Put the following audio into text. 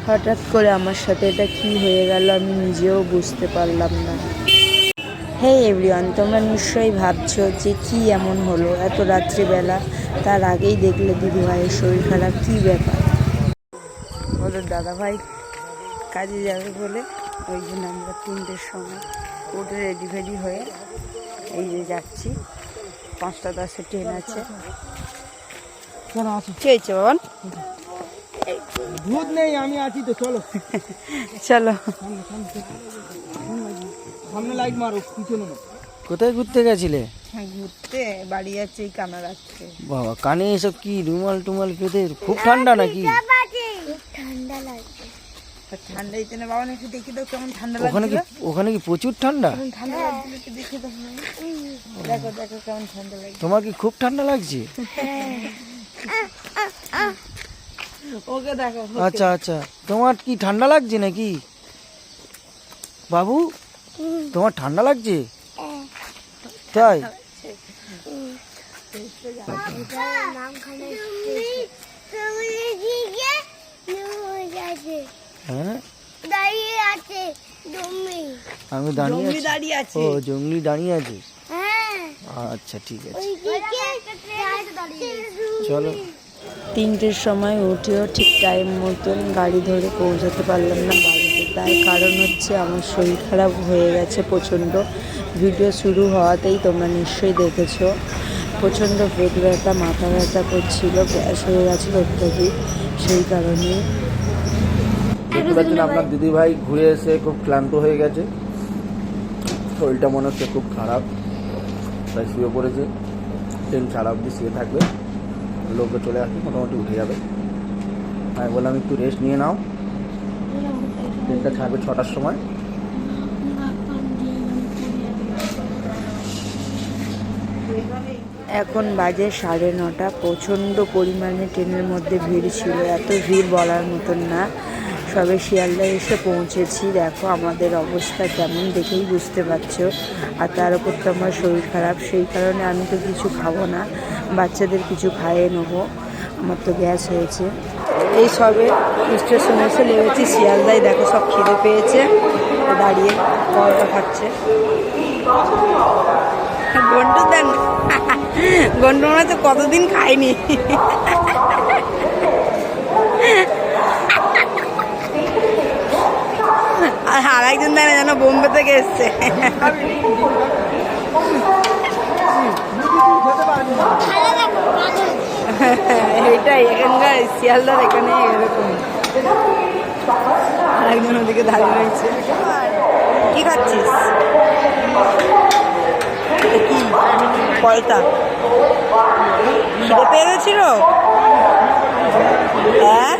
হঠাৎ করে আমার সাথে এটা কি হয়ে গেল আমি নিজেও বুঝতে পারলাম না। হে এভরিওয়ান, তোমরা নিশ্চয়ই ভাবছো যে কি এমন হলো এত রাত্রিবেলা, তার আগেই দেখলে দিদিভাইয়ের শরীর খারাপ, কি ব্যাপার? ওদের দাদাভাই কাজে যাবে বলে ওই জন্য আমরা 3টের সময় উঠে রেডি ফেডি হয়ে এই যে যাচ্ছি। 5টা 10-এ ট্রেন আছে। কি হয়েছে বাবান? ভূত নেই, আমি আছি তো, চলো চলো। সামনে লাইট মারো, পিছনে না। কোথায় ঘুরতে গেছিলে? ঘুরতে বাড়ি যাচ্ছে এই কানা রাখছে। বাবা, কানে এসব কি রুমাল টুমাল পেতে? খুব ঠান্ডা নাকি? ঠান্ডা লাগছে। ঠান্ডা দিতে না বাবান, একটু দেখি তো কেমন ঠান্ডা ওখানে কি প্রচুর ঠান্ডা? ঠান্ডা লাগছিল একটু দেখি তো। দেখো দেখো কেমন ঠান্ডা লাগছে। তোমার কি খুব ঠান্ডা লাগছে? ওকে দেখো। আচ্ছা আচ্ছা, তোমার কি ঠান্ডা লাগছে নাকি বাবু? তোমার ঠান্ডা লাগছে তাই? হ্যাঁ, আমি দাঁড়িয়ে আছি। ও, জঙ্গলি দাঁড়িয়ে আছে। আচ্ছা ঠিক আছে, চলো। 3টের সময় উঠেও ঠিক টাইম মতন গাড়ি ধরে পৌঁছাতে পারলাম না বাড়িতে। তার কারণ হচ্ছে আমার শরীর খারাপ হয়ে গেছে প্রচণ্ড। ভিডিও শুরু হওয়াতেই তোমরা নিশ্চয়ই দেখেছো, প্রচণ্ড পেট ব্যথা, মাথা ব্যথা করছিল, গ্যাস হয়ে গেছিলো অত্যাধিক। সেই কারণে দেখতে পাচ্ছেন আপনার দিদিভাই ঘুরে এসে খুব ক্লান্ত হয়ে গেছে, শরীরটা মনে হচ্ছে খুব খারাপ, তাই শুয়ে পড়েছে। ট্রেন ছাড়া অবধি শুয়ে থাকবে, লোকে চলে আসবে, মোটামুটি উঠে যাবে। আমি বললাম একটু রেস্ট নিয়ে নাও, ট্রেনটা ছাড়বে 6টার সময়। এখন বাজে 9:30। প্রচণ্ড পরিমাণে ট্রেনের মধ্যে ভিড় ছিল, এত ভিড় বলার মতন না। সবে শিয়ালদায় এসে পৌঁছেছি, দেখো আমাদের অবস্থা কেমন দেখেই বুঝতে পারছো। আর তার উপর তো আমার শরীর খারাপ, সেই কারণে আমি তো কিছু খাবো না, বাচ্চাদের কিছু খাইয়ে নেবো, আমার তো গ্যাস হয়েছে। এই সবে স্টেশনে এসে লেগেছি শিয়ালদায়, দেখো সব খিদে পেয়েছে, দাঁড়িয়ে পরোটা খাচ্ছে। গন্টু দেন, গন্টু মনে হচ্ছে কতদিন খাইনি। আর একজন দেয় না, যেন বোম্বে থেকে এসছে। এইটাই এখানকার শিয়ালদার, এখানে এরকম। আর একজন ওদিকে দাঁড়িয়ে রয়েছে। কি খাচ্ছিস? কি পয়তা? খিদে পেয়ে গেছিল? হ্যাঁ,